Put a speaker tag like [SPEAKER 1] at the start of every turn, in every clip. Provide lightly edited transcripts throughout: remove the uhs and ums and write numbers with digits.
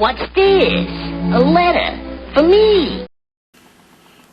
[SPEAKER 1] What's this? A letter for me.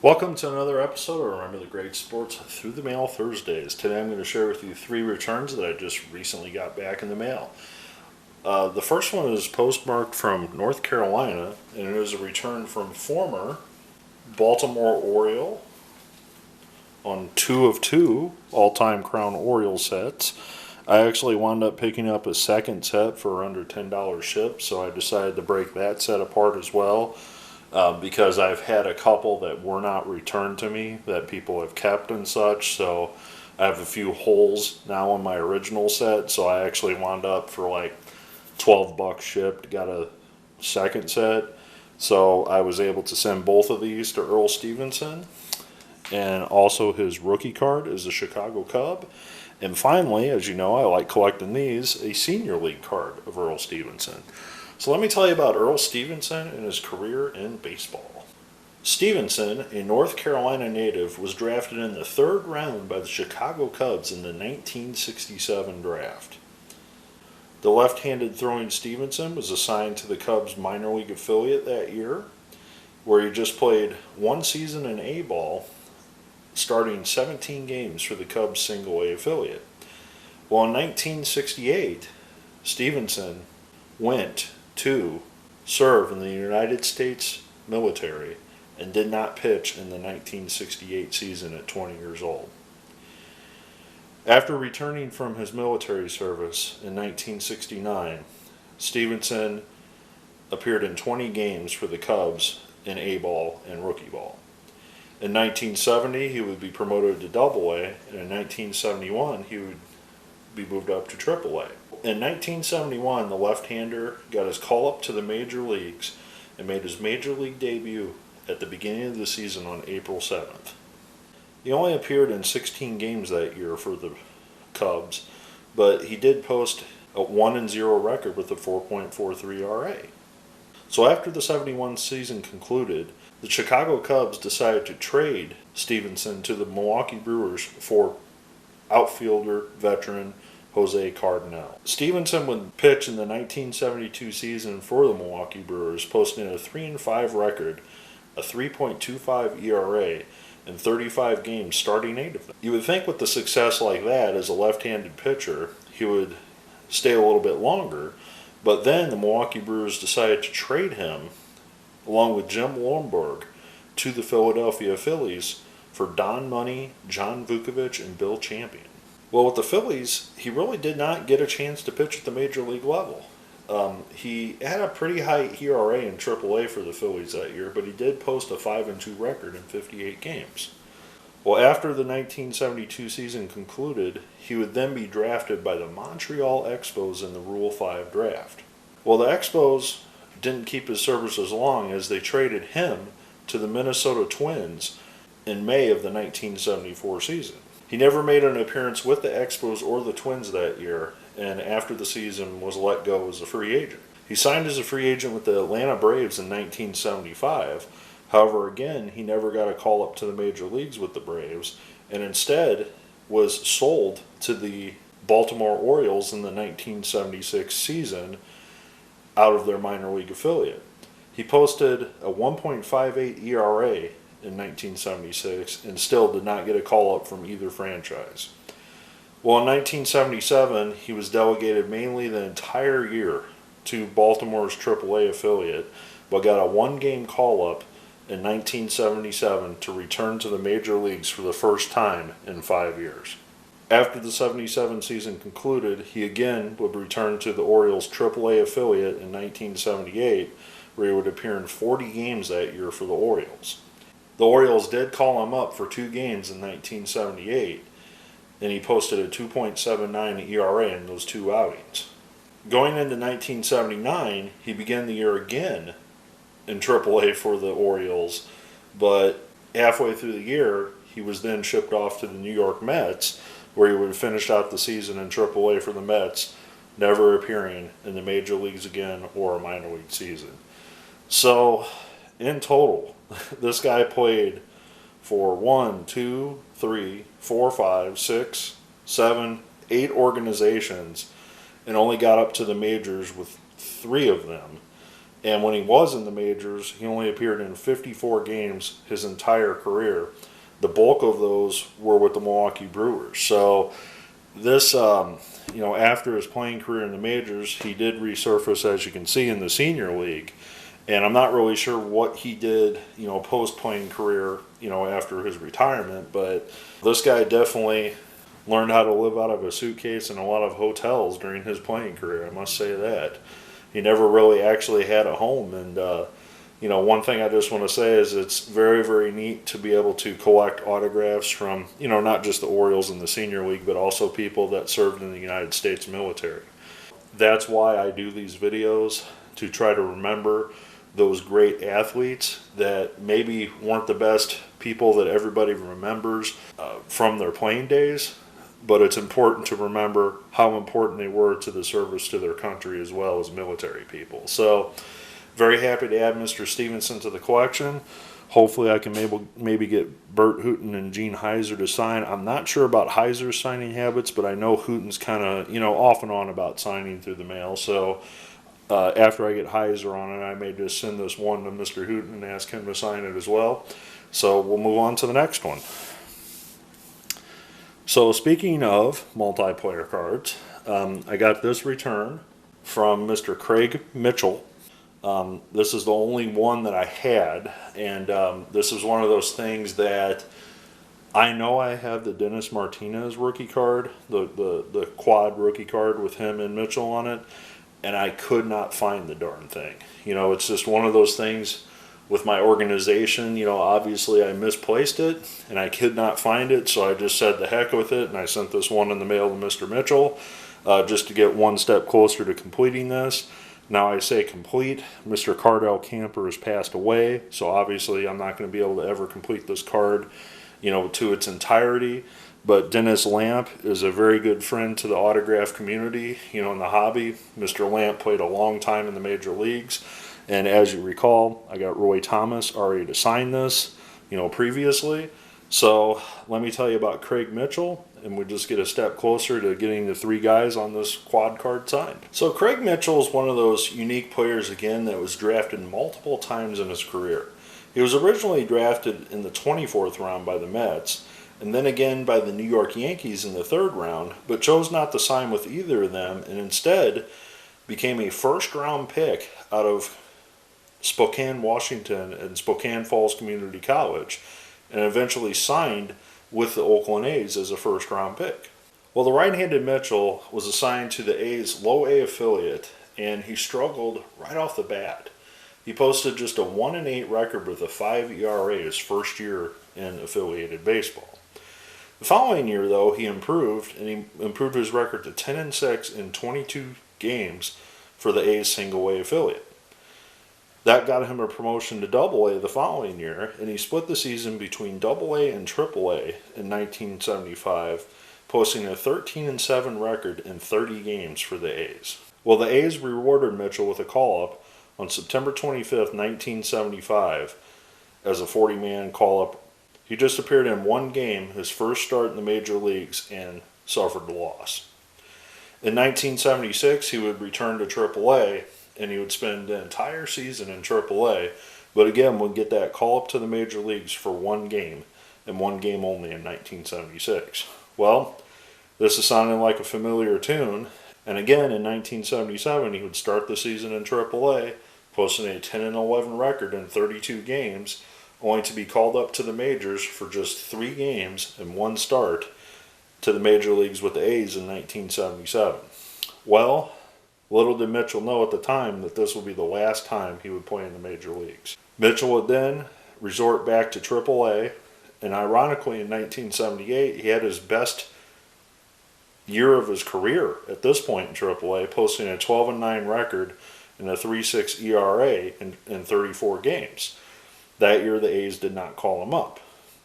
[SPEAKER 2] Welcome to another episode of Remember the Great Sports Through the Mail Thursdays. Today I'm going to share with you 3 returns that I just recently got back in the mail. The first one is postmarked from North Carolina, and it is a return from former Baltimore Oriole on 2 of 2 all-time Crown Oriole sets. I actually wound up picking up a second set for under $10 shipped, so I decided to break that set apart as well. Because I've had a couple that were not returned to me that people have kept and such, so I have a few holes now in my original set, so I actually wound up for like $12 shipped, got a second set, so I was able to send both of these to Earl Stephenson, and also his rookie card is a Chicago Cub, and finally, as you know, I like collecting these, a senior league card of Earl Stephenson. So let me tell you about Earl Stephenson and his career in baseball. Stephenson, a North Carolina native, was drafted in the 3rd round by the Chicago Cubs in the 1967 draft. The left-handed throwing Stephenson was assigned to the Cubs minor league affiliate that year, where he just played 1 season in A-ball, starting 17 games for the Cubs single-A affiliate. Well, in 1968, Stephenson went to serve in the United States military and did not pitch in the 1968 season at 20 years old. After returning from his military service in 1969, Stephenson appeared in 20 games for the Cubs in A-ball and rookie ball. In 1970, he would be promoted to Double-A, and in 1971, he would be moved up to Triple-A. In 1971, the left-hander got his call-up to the major leagues and made his major league debut at the beginning of the season on April 7th. He only appeared in 16 games that year for the Cubs, but he did post a 1-0 record with a 4.43 ERA. So after the 71 season concluded, the Chicago Cubs decided to trade Stephenson to the Milwaukee Brewers for outfielder veteran Jose Cardinal. Stephenson would pitch in the 1972 season for the Milwaukee Brewers, posting a 3-5 record, a 3.25 ERA, and 35 games, starting 8 of them. You would think with the success like that as a left-handed pitcher, he would stay a little bit longer, but then the Milwaukee Brewers decided to trade him, along with Jim Lomberg, to the Philadelphia Phillies for Don Money, John Vukovich, and Bill Champion. Well, with the Phillies, he really did not get a chance to pitch at the major league level. He had a pretty high ERA in AAA for the Phillies that year, but he did post a 5-2 record in 58 games. Well, after the 1972 season concluded, he would then be drafted by the Montreal Expos in the Rule 5 draft. Well, the Expos didn't keep his services long as they traded him to the Minnesota Twins in May of the 1974 season. He never made an appearance with the Expos or the Twins that year, and after the season was let go as a free agent. He signed as a free agent with the Atlanta Braves in 1975. However, again, he never got a call up to the major leagues with the Braves, and instead was sold to the Baltimore Orioles in the 1976 season out of their minor league affiliate. He posted a 1.58 ERA in 1976 and still did not get a call-up from either franchise. Well, in 1977, he was delegated mainly the entire year to Baltimore's AAA affiliate, but got a 1-game call-up in 1977 to return to the major leagues for the first time in 5 years. After the 77 season concluded, he again would return to the Orioles' AAA affiliate in 1978, where he would appear in 40 games that year for the Orioles. The Orioles did call him up for 2 games in 1978, and he posted a 2.79 ERA in those 2 outings. Going into 1979, he began the year again in AAA for the Orioles, but halfway through the year, he was then shipped off to the New York Mets, where he would have finished out the season in AAA for the Mets, never appearing in the major leagues again or a minor league season. So, in total, this guy played for 1, 2, 3, 4, 5, 6, 7, 8 organizations and only got up to the majors with 3 of them. And when he was in the majors, he only appeared in 54 games his entire career. The bulk of those were with the Milwaukee Brewers. So this, after his playing career in the majors, he did resurface, as you can see, in the senior league. And I'm not really sure what he did, post-playing career, after his retirement. But this guy definitely learned how to live out of a suitcase in a lot of hotels during his playing career. I must say that. He never really actually had a home. And, one thing I just want to say is it's very, very neat to be able to collect autographs from, not just the Orioles in the senior league, but also people that served in the United States military. That's why I do these videos, to try to remember those great athletes that maybe weren't the best people that everybody remembers from their playing days, but it's important to remember how important they were to the service to their country as well as military people. So, very happy to add Mr. Stephenson to the collection. Hopefully I can maybe get Bert Hooton and Gene Heiser to sign. I'm not sure about Heiser's signing habits, but I know Hooton's kind of, off and on about signing through the mail. So after I get Heiser on it, I may just send this one to Mr. Hooton and ask him to sign it as well. So we'll move on to the next one. So speaking of multiplayer cards, I got this return from Mr. Craig Mitchell. This is the only one that I had, and this is one of those things that I know I have the Dennis Martinez rookie card, the quad rookie card with him and Mitchell on it, and I could not find the darn thing. It's just one of those things with my organization. Obviously I misplaced it, and I could not find it, so I just said the heck with it, and I sent this one in the mail to Mr. Mitchell, just to get one step closer to completing this. Now I say complete. Mr. Cardell Camper has passed away, so obviously I'm not going to be able to ever complete this card, to its entirety. But Dennis Lamp is a very good friend to the autograph community, in the hobby. Mr. Lamp played a long time in the major leagues, and as you recall, I got Roy Thomas already to sign this, previously. So let me tell you about Craig Mitchell, and we just get a step closer to getting the three guys on this quad card signed. So Craig Mitchell is one of those unique players, again, that was drafted multiple times in his career. He was originally drafted in the 24th round by the Mets, and then again by the New York Yankees in the 3rd round, but chose not to sign with either of them, and instead became a first-round pick out of Spokane, Washington, and Spokane Falls Community College, and eventually signed with the Oakland A's as a first-round pick. Well, the right-handed Mitchell was assigned to the A's low A affiliate, and he struggled right off the bat. He posted just a 1-8 record with a 5 ERA his first year in affiliated baseball. The following year, though, he improved, and he improved his record to 10-6 in 22 games for the A's single-A affiliate. That got him a promotion to Double-A the following year, and he split the season between Double-A and Triple-A in 1975, posting a 13-7 record in 30 games for the A's. Well, the A's rewarded Mitchell with a call-up on September 25th, 1975, as a 40-man call-up. He just appeared in one game, his first start in the major leagues, and suffered a loss. In 1976, he would return to Triple-A, and he would spend the entire season in Triple-A, but again would get that call-up to the major leagues for one game, and one game only in 1976. Well, this is sounding like a familiar tune, and again in 1977 he would start the season in Triple-A, posting a 10-11 record in 32 games, only to be called up to the majors for just 3 games and one start to the major leagues with the A's in 1977. Well, little did Mitchell know at the time that this would be the last time he would play in the major leagues. Mitchell would then resort back to Triple-A, and ironically in 1978 he had his best year of his career at this point in Triple-A, posting a 12-9 record and a 3.6 ERA in 34 games. That year the A's did not call him up.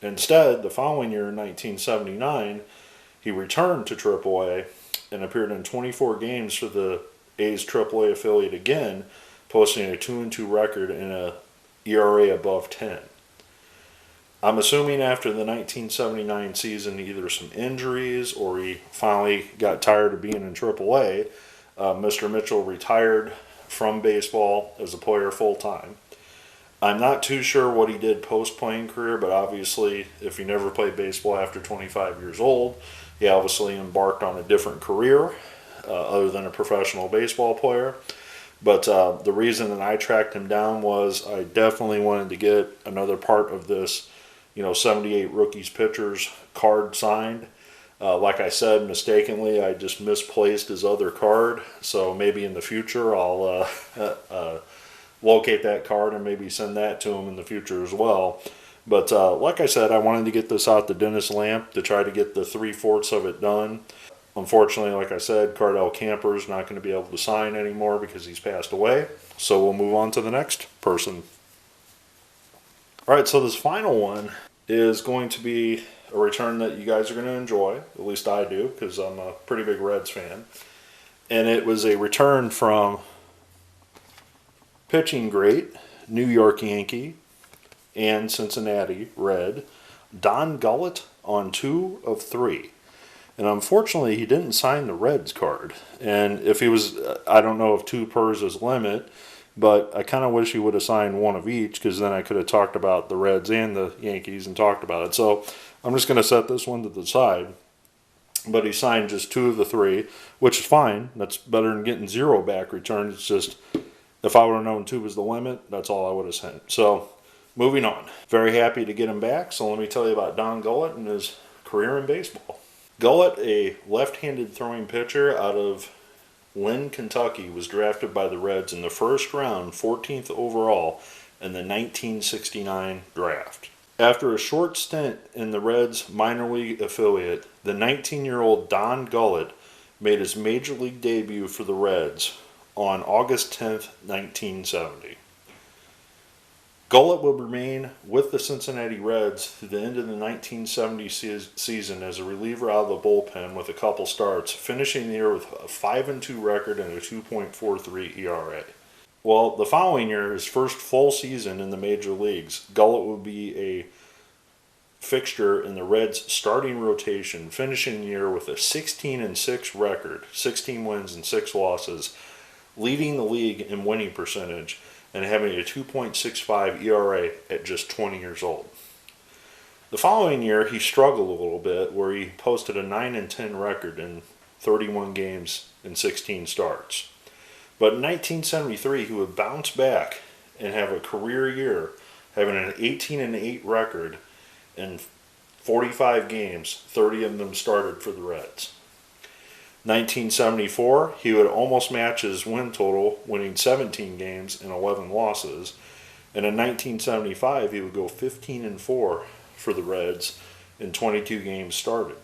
[SPEAKER 2] Instead, the following year in 1979, he returned to Triple-A and appeared in 24 games for the A's Triple-A affiliate again, posting a 2-2 record and a ERA above 10. I'm assuming after the 1979 season, either some injuries or he finally got tired of being in Triple-A, Mr. Mitchell retired from baseball as a player full time. I'm not too sure what he did post-playing career, but obviously if he never played baseball after 25 years old, he obviously embarked on a different career other than a professional baseball player. But the reason that I tracked him down was I definitely wanted to get another part of this, 78 rookies pitchers card signed. Like I said, mistakenly, I just misplaced his other card. So maybe in the future I'll locate that card and maybe send that to him in the future as well. But like I said, I wanted to get this out to Dennis Lamp to try to get the 3/4 of it done. Unfortunately, like I said, Cardell Camper is not going to be able to sign anymore because he's passed away. So we'll move on to the next person. All right, so this final one is going to be a return that you guys are going to enjoy. At least I do, because I'm a pretty big Reds fan. And it was a return from pitching great, New York Yankee, and Cincinnati Red, Don Gullett on 2 of 3. And unfortunately, he didn't sign the Reds card. And if he was, I don't know if 2 pers is limit, but I kind of wish he would have signed 1 of each, because then I could have talked about the Reds and the Yankees and talked about it. So I'm just going to set this one to the side. But he signed just 2 of the 3, which is fine. That's better than getting 0 back returned. It's just, if I would have known 2 was the limit, that's all I would have sent. So moving on. Very happy to get him back. So let me tell you about Don Gullett and his career in baseball. Gullett, a left-handed throwing pitcher out of Lynn, Kentucky, was drafted by the Reds in the first round, 14th overall, in the 1969 draft. After a short stint in the Reds minor league affiliate, the 19-year-old Don Gullett made his major league debut for the Reds on August 10th, 1970. Gullett would remain with the Cincinnati Reds through the end of the 1970 season as a reliever out of the bullpen with a couple starts, finishing the year with a 5-2 record and a 2.43 ERA. Well, the following year, his first full season in the major leagues, Gullett would be a fixture in the Reds' starting rotation, finishing the year with a 16-6 record, 16 wins and 6 losses, leading the league in winning percentage, and having a 2.65 ERA at just 20 years old. The following year, he struggled a little bit, where he posted a 9-10 record in 31 games and 16 starts. But in 1973, he would bounce back and have a career year, having an 18-8 record in 45 games, 30 of them started for the Reds. 1974, he would almost match his win total, winning 17 games and 11 losses. And in 1975, he would go 15-4 for the Reds in 22 games started.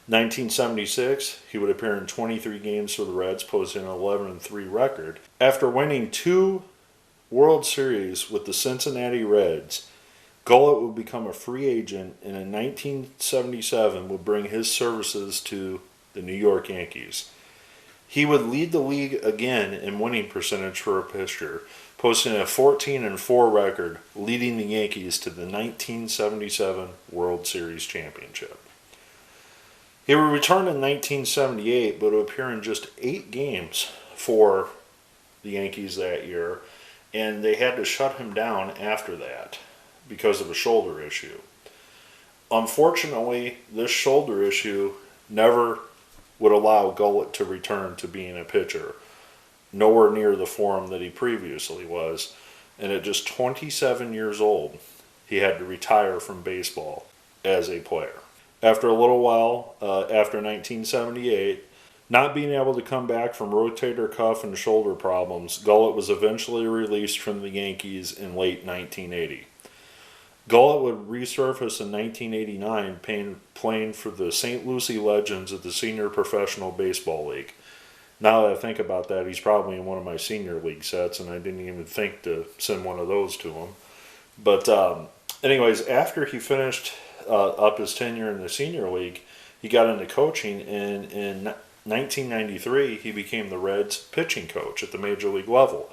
[SPEAKER 2] 1976, he would appear in 23 games for the Reds, posting an 11-3 record. After winning 2 World Series with the Cincinnati Reds, Gullett would become a free agent, and in 1977 would bring his services to the New York Yankees. He would lead the league again in winning percentage for a pitcher, posting a 14-4 record, leading the Yankees to the 1977 World Series championship. He would return in 1978, but would appear in just 8 games for the Yankees that year, and they had to shut him down after that because of a shoulder issue. Unfortunately, this shoulder issue never would allow Gullett to return to being a pitcher, nowhere near the form that he previously was, and at just 27 years old, he had to retire from baseball as a player. After a little while, after 1978, not being able to come back from rotator cuff and shoulder problems, Gullett was eventually released from the Yankees in late 1980. Gullett would resurface in 1989, playing for the St. Lucie Legends of the Senior Professional Baseball League. Now that I think about that, he's probably in one of my senior league sets, and I didn't even think to send one of those to him. But anyways, after he finished up his tenure in the senior league, he got into coaching, and in 1993, he became the Reds' pitching coach at the major league level.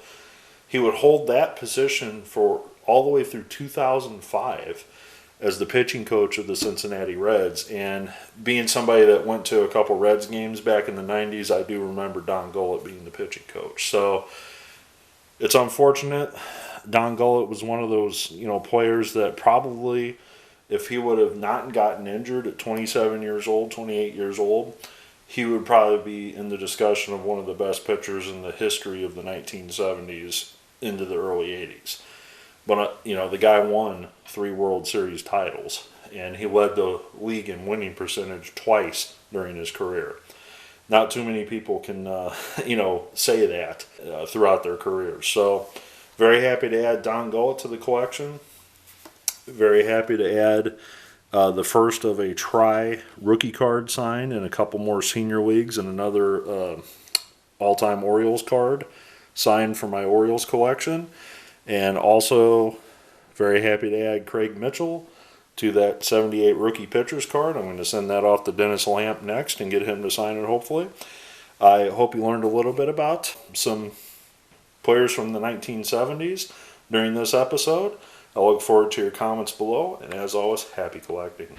[SPEAKER 2] He would hold that position for all the way through 2005, as the pitching coach of the Cincinnati Reds. And being somebody that went to a couple Reds games back in the 90s, I do remember Don Gullett being the pitching coach. So it's unfortunate. Don Gullett was one of those, players that probably, if he would have not gotten injured at 27 years old, 28 years old, he would probably be in the discussion of one of the best pitchers in the history of the 1970s into the early 80s. But, the guy won 3 World Series titles, and he led the league in winning percentage twice during his career. Not too many people can, say that throughout their careers. So, very happy to add Don Gullett to the collection. Very happy to add the first of a rookie card sign and a couple more senior leagues and another all-time Orioles card signed for my Orioles collection. And also very happy to add Craig Mitchell to that 78 rookie pitchers card. I'm going to send that off to Dennis Lamp next and get him to sign it, hopefully. I hope you learned a little bit about some players from the 1970s during this episode. I look forward to your comments below, and as always, happy collecting.